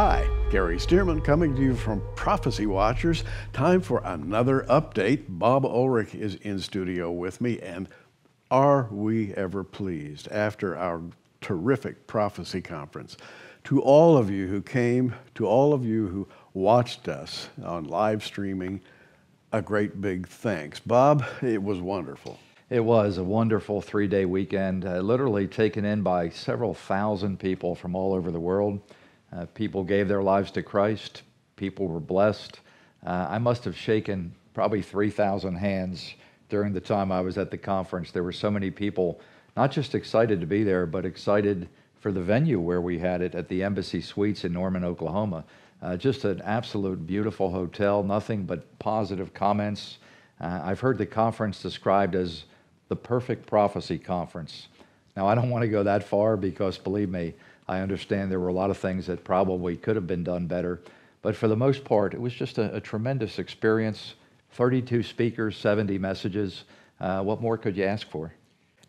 Hi, Gary Stearman coming to you from Prophecy Watchers. Time for another update. Bob Ulrich is in studio with me, and are we ever pleased after our terrific prophecy conference? To all of you who came, to all of you who watched us on live streaming, a great big thanks. Bob, it was wonderful. It was a wonderful three-day weekend, literally taken in by several thousand people from all over the world. People gave their lives to Christ. People were blessed. I must have shaken probably 3,000 hands during the time I was at the conference. There were so many people, not just excited to be there, but excited for the venue where we had it at the Embassy Suites in Norman, Oklahoma. Just an absolute beautiful hotel, nothing but positive comments. I've heard the conference described as the perfect prophecy conference. Now, I don't want to go that far because, believe me, I understand there were a lot of things that probably could have been done better. But for the most part, it was just a tremendous experience. 32 speakers, 70 messages. What more could you ask for?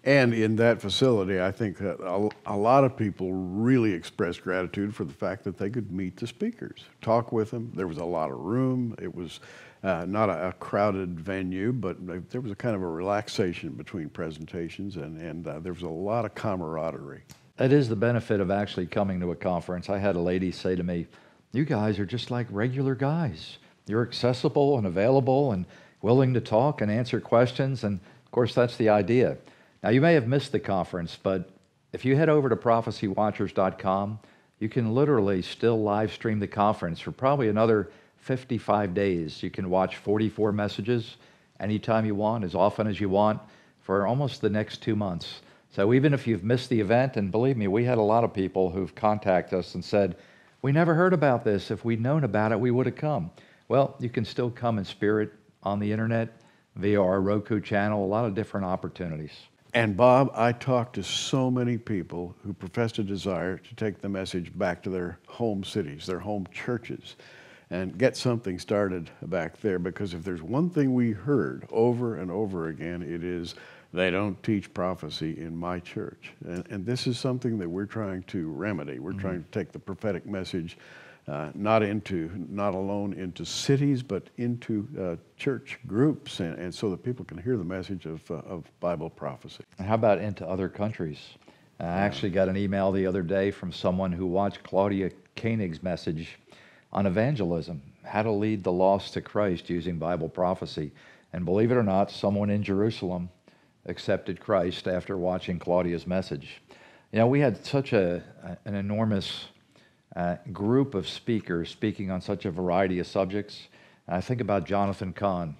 And in that facility, I think that a lot of people really expressed gratitude for the fact that they could meet the speakers, talk with them. There was a lot of room. It was not a crowded venue, but there was a kind of a relaxation between presentations, and there was a lot of camaraderie. That is the benefit of actually coming to a conference. I had a lady say to me, "You guys are just like regular guys. You're accessible and available and willing to talk and answer questions." And of course, that's the idea. Now, you may have missed the conference, but if you head over to prophecywatchers.com, you can literally still live stream the conference for probably another 55 days. You can watch 44 messages anytime you want, as often as you want, for almost the next 2 months. So even if you've missed the event, and believe me, we had a lot of people who've contacted us and said, "We never heard about this. If we'd known about it, we would have come." Well, you can still come in spirit on the internet via our Roku channel, a lot of different opportunities. And Bob, I talked to so many people who professed a desire to take the message back to their home cities, their home churches, and get something started back there, because if there's one thing we heard over and over again, it is, "They don't teach prophecy in my church." And this is something that we're trying to remedy. We're trying to take the prophetic message not alone into cities, but into church groups, and so that people can hear the message of Bible prophecy. And how about into other countries? I actually got an email the other day from someone who watched Claudia Koenig's message on evangelism, how to lead the lost to Christ using Bible prophecy. And believe it or not, someone in Jerusalem accepted Christ after watching Claudia's message. You know, we had such an enormous group of speakers speaking on such a variety of subjects. I think about Jonathan Cahn,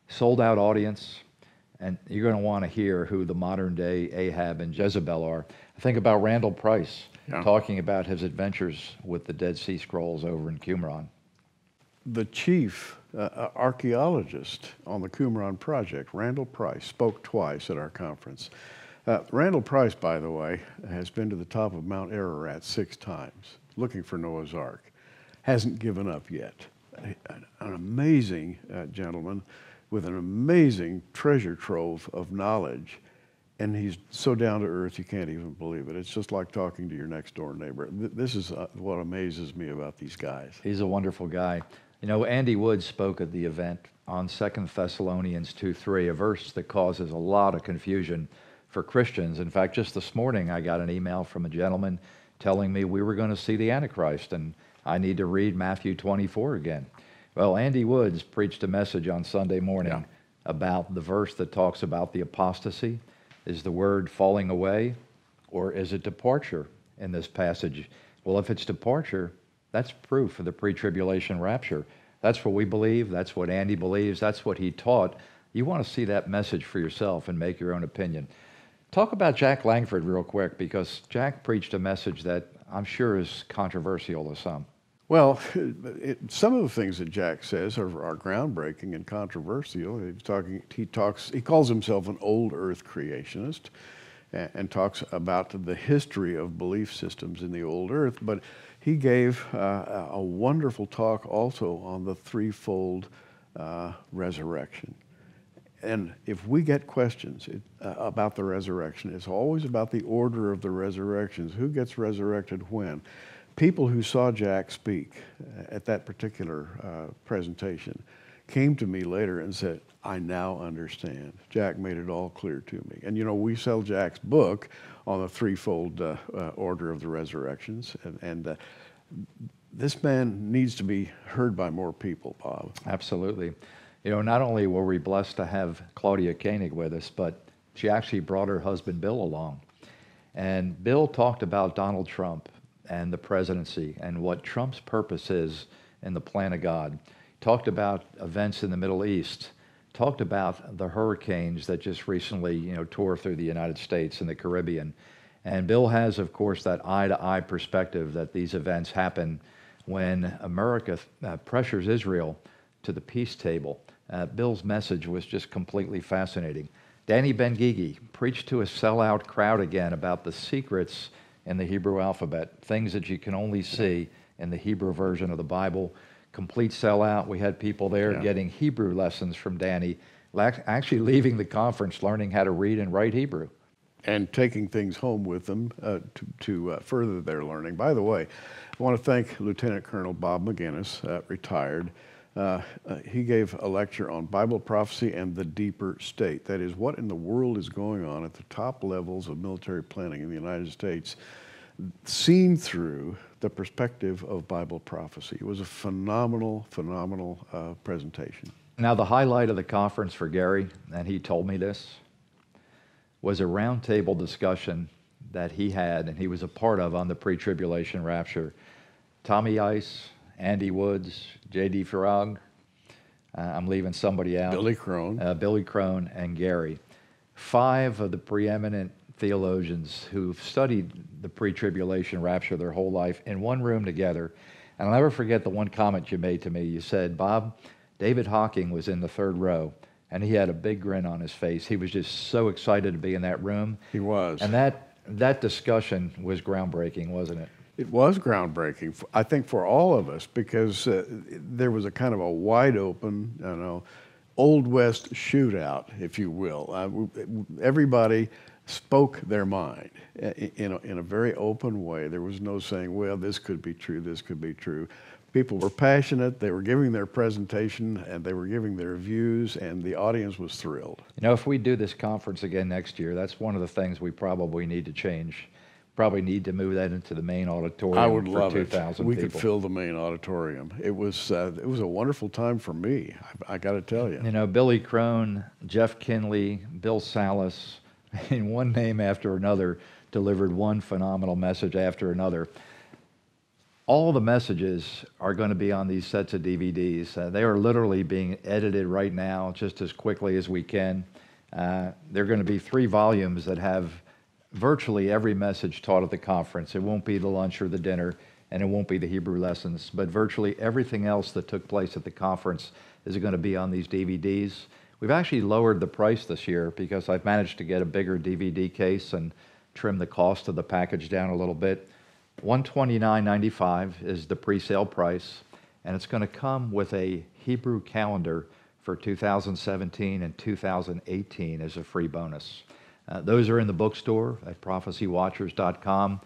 sold out audience, and you're going to want to hear who the modern day Ahab and Jezebel are. I think about Randall Price, talking about his adventures with the Dead Sea Scrolls over in Qumran. The chief archaeologist on the Qumran project, Randall Price, spoke twice at our conference. Randall Price, by the way, has been to the top of Mount Ararat 6 times, looking for Noah's Ark. Hasn't given up yet. An amazing gentleman with an amazing treasure trove of knowledge. And he's so down to earth, you can't even believe it. It's just like talking to your next door neighbor. This is what amazes me about these guys. He's a wonderful guy. You know, Andy Wood spoke at the event on 2 Thessalonians 2:3, a verse that causes a lot of confusion for Christians. In fact, just this morning, I got an email from a gentleman telling me we were going to see the Antichrist, and I need to read Matthew 24 again. Well, Andy Woods preached a message on Sunday morning about the verse that talks about the apostasy. Is the word falling away, or is it departure in this passage? Well, if it's departure, that's proof of the pre-tribulation rapture. That's what we believe. That's what Andy believes. That's what he taught. You want to see that message for yourself and make your own opinion. Talk about Jack Langford real quick, because Jack preached a message that I'm sure is controversial to some. Well, some of the things that Jack says are groundbreaking and controversial. He calls himself an old earth creationist, and talks about the history of belief systems in the old earth. But he gave a wonderful talk also on the threefold resurrection. And if we get questions about the resurrection, it's always about the order of the resurrections. Who gets resurrected when? people who saw Jack speak at that particular presentation came to me later and said, I now understand. Jack made it all clear to me. And you know, we sell Jack's book on the threefold order of the resurrections. And this man needs to be heard by more people, Bob. Absolutely. You know, not only were we blessed to have Claudia Koenig with us, but she actually brought her husband Bill along. And Bill talked about Donald Trump and the presidency and what Trump's purpose is in the plan of God. Talked about events in the Middle East, talked about the hurricanes that just recently, you know, tore through the United States and the Caribbean. And Bill has, of course, that eye-to-eye perspective that these events happen when America pressures Israel to the peace table. Bill's message was just completely fascinating. Danny Ben-Gigi preached to a sellout crowd again about the secrets in the Hebrew alphabet, things that you can only see in the Hebrew version of the Bible. Complete sellout. We had people there getting Hebrew lessons from Danny, actually leaving the conference learning how to read and write Hebrew. And taking things home with them to further their learning. By the way, I want to thank Lieutenant Colonel Bob McGinnis, retired. He gave a lecture on Bible prophecy and the deeper state. That is, what in the world is going on at the top levels of military planning in the United States, seen through the perspective of Bible prophecy. It was a phenomenal presentation. Now, the highlight of the conference for Gary, and he told me this, was a roundtable discussion that he had and he was a part of on the pre-tribulation rapture. Tommy Ice, Andy Woods, J.D. Farag, I'm leaving somebody out. Billy Crone. Billy Crone and Gary. 5 of the preeminent theologians who've studied the pre-tribulation rapture their whole life in one room together. And I'll never forget the one comment you made to me. You said, Bob, David Hawking was in the 3rd row, and he had a big grin on his face. He was just so excited to be in that room. He was. And that discussion was groundbreaking, wasn't it? It was groundbreaking, I think, for all of us, because there was a kind of a wide open, you know, Old West shootout, if you will. Everybody spoke their mind in a very open way. There was no saying, well, this could be true, this could be true. People were passionate, they were giving their presentation, and they were giving their views, and the audience was thrilled. You know, if we do this conference again next year, that's one of the things we probably need to change. Probably need to move that into the main auditorium. I would love it. 2,000 We people. could fill the main auditorium. It was a wonderful time for me, I got to tell you. You know, Billy Crone, Jeff Kinley, Bill Salas, in one name after another, delivered one phenomenal message after another. All the messages are going to be on these sets of DVDs. They are literally being edited right now just as quickly as we can. They're going to be 3 volumes that have virtually every message taught at the conference. It won't be the lunch or the dinner, and it won't be the Hebrew lessons, but virtually everything else that took place at the conference is going to be on these DVDs. We've actually lowered the price this year because I've managed to get a bigger DVD case and trim the cost of the package down a little bit. $129.95 is the pre-sale price, and it's going to come with a Hebrew calendar for 2017 and 2018 as a free bonus. Those are in the bookstore at prophecywatchers.com.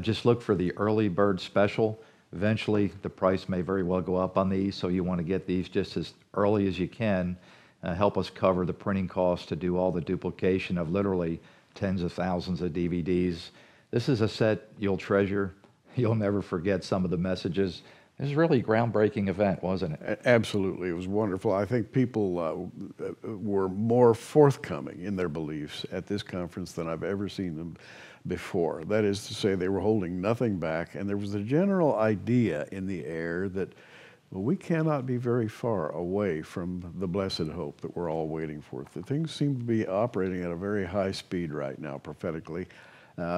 Just look for the early bird special. Eventually, the price may very well go up on these, so you want to get these just as early as you can. Help us cover the printing costs to do all the duplication of literally tens of thousands of DVDs. This is a set you'll treasure. You'll never forget some of the messages. It was really a groundbreaking event, wasn't it? Absolutely. It was wonderful. I think people were more forthcoming in their beliefs at this conference than I've ever seen them before. That is to say, they were holding nothing back, and there was a general idea in the air that, well, we cannot be very far away from the blessed hope that we're all waiting for. The things seem to be operating at a very high speed right now, prophetically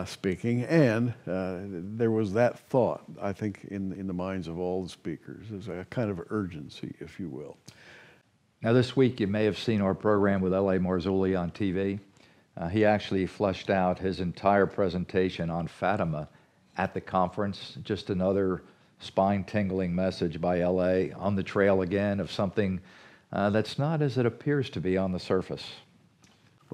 speaking, and there was that thought, I think, in the minds of all the speakers. There's a kind of urgency, if you will. Now, this week you may have seen our program with L.A. Marzulli on TV. He actually fleshed out his entire presentation on Fatima at the conference. Just another spine-tingling message by L.A. on the trail again of something that's not as it appears to be on the surface.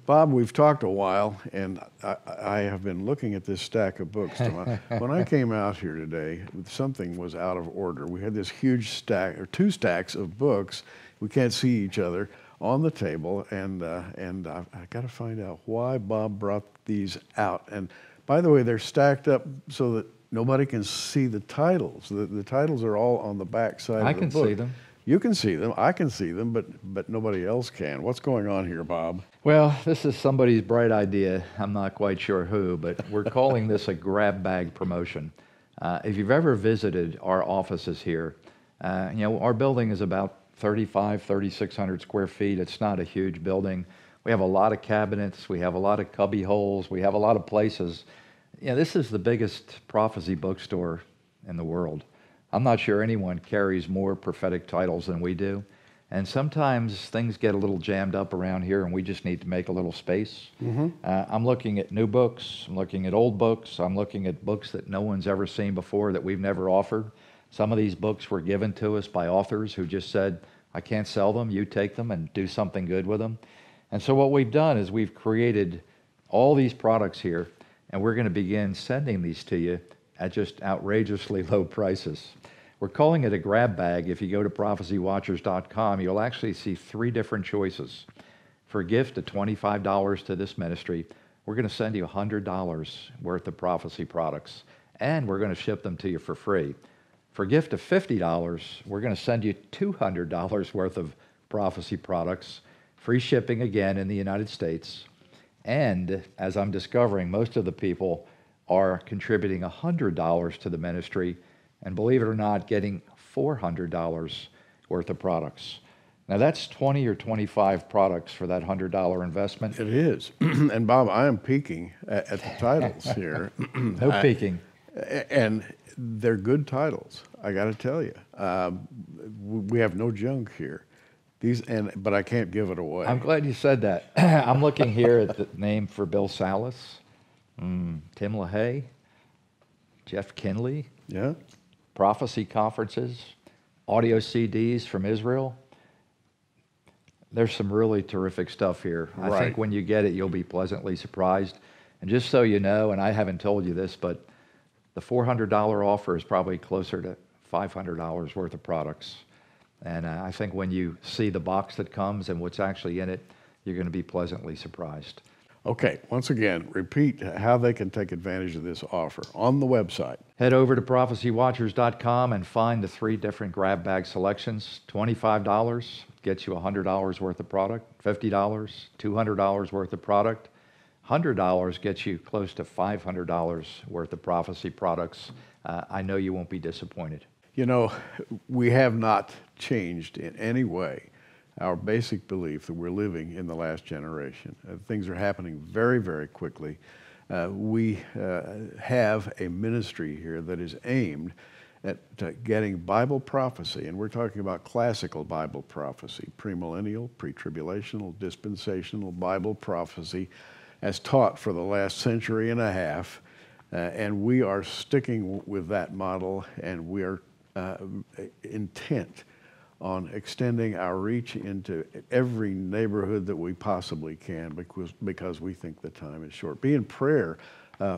Bob, we've talked a while, and I have been looking at this stack of books. When I came out here today, something was out of order. We had this huge stack, or two stacks of books. We can't see each other on the table, and I got to find out why Bob brought these out. And by the way, they're stacked up so that nobody can see the titles. The titles are all on the back side of the book. I can see them. You can see them, I can see them, but nobody else can. What's going on here, Bob? Well, this is somebody's bright idea. I'm not quite sure who, but we're calling this a grab bag promotion. If you've ever visited our offices here, our building is about 3,600 square feet. It's not a huge building. We have a lot of cabinets. We have a lot of cubby holes. We have a lot of places. This is the biggest prophecy bookstore in the world. I'm not sure anyone carries more prophetic titles than we do. And sometimes things get a little jammed up around here and we just need to make a little space. Mm-hmm. I'm looking at new books. I'm looking at old books. I'm looking at books that no one's ever seen before that we've never offered. Some of these books were given to us by authors who just said, I can't sell them. You take them and do something good with them. And so what we've done is we've created all these products here, and we're going to begin sending these to you at just outrageously low prices. We're calling it a grab bag. If you go to prophecywatchers.com, you'll actually see three different choices. For a gift of $25 to this ministry, we're going to send you $100 worth of prophecy products, and we're going to ship them to you for free. For a gift of $50, we're going to send you $200 worth of prophecy products, free shipping again in the United States. And as I'm discovering, most of the people are contributing $100 to the ministry, and believe it or not, getting $400 worth of products. Now that's 20 or 25 products for that $100 investment. It is. And Bob, I am peeking at the titles here. No peeking. And they're good titles, I got to tell you. We have no junk here. But I can't give it away. I'm glad you said that. I'm looking here at the name for Bill Salas, Tim LaHaye, Jeff Kinley. Yeah. Prophecy conferences, audio CDs from Israel. There's some really terrific stuff here. Right. I think when you get it, you'll be pleasantly surprised. And just so you know, and I haven't told you this, but the $400 offer is probably closer to $500 worth of products. And I think when you see the box that comes and what's actually in it, you're going to be pleasantly surprised. Okay, once again, repeat how they can take advantage of this offer on the website. Head over to prophecywatchers.com and find the three different grab bag selections. $25 gets you $100 worth of product, $50, $200 worth of product, $100 gets you close to $500 worth of prophecy products. I know you won't be disappointed. You know, we have not changed in any way our basic belief that we're living in the last generation. Things are happening very, very quickly. We have a ministry here that is aimed at getting Bible prophecy, and we're talking about classical Bible prophecy, premillennial, pre-tribulational, dispensational Bible prophecy as taught for the last century and a half, and we are sticking with that model, and we are intent on extending our reach into every neighborhood that we possibly can because we think the time is short. Be in prayer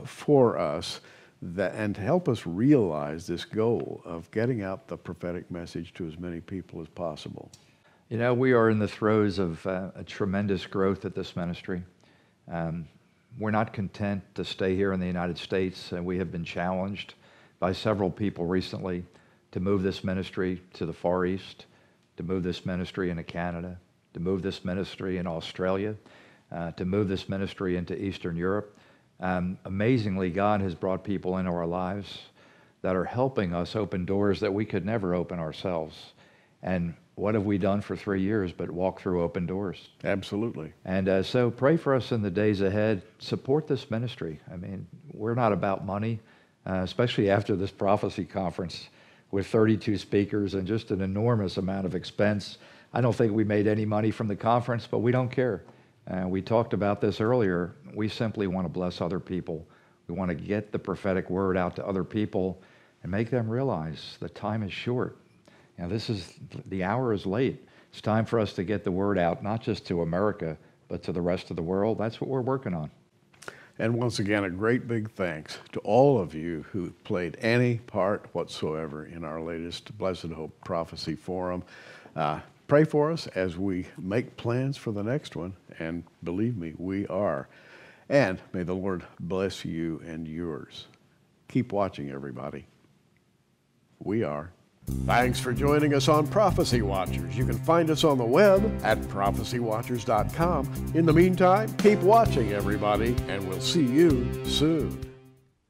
for us and to help us realize this goal of getting out the prophetic message to as many people as possible. You know, we are in the throes of a tremendous growth at this ministry. We're not content to stay here in the United States, and we have been challenged by several people recently to move this ministry to the Far East, to move this ministry into Canada, to move this ministry in Australia, to move this ministry into Eastern Europe. Amazingly, God has brought people into our lives that are helping us open doors that we could never open ourselves. And what have we done for 3 years but walk through open doors? Absolutely. And so pray for us in the days ahead. Support this ministry. I mean, we're not about money, especially after this prophecy conference with 32 speakers and just an enormous amount of expense. I don't think we made any money from the conference, but we don't care. We talked about this earlier. We simply want to bless other people. We want to get the prophetic word out to other people and make them realize the time is short. The hour is late. It's time for us to get the word out, not just to America, but to the rest of the world, that's what we're working on. And once again, a great big thanks to all of you who played any part whatsoever in our latest Blessed Hope Prophecy Forum. Pray for us as we make plans for the next one, and believe me, we are. And may the Lord bless you and yours. Keep watching, everybody. We are. Thanks for joining us on Prophecy Watchers. You can find us on the web at prophecywatchers.com. In the meantime, keep watching, everybody, and we'll see you soon.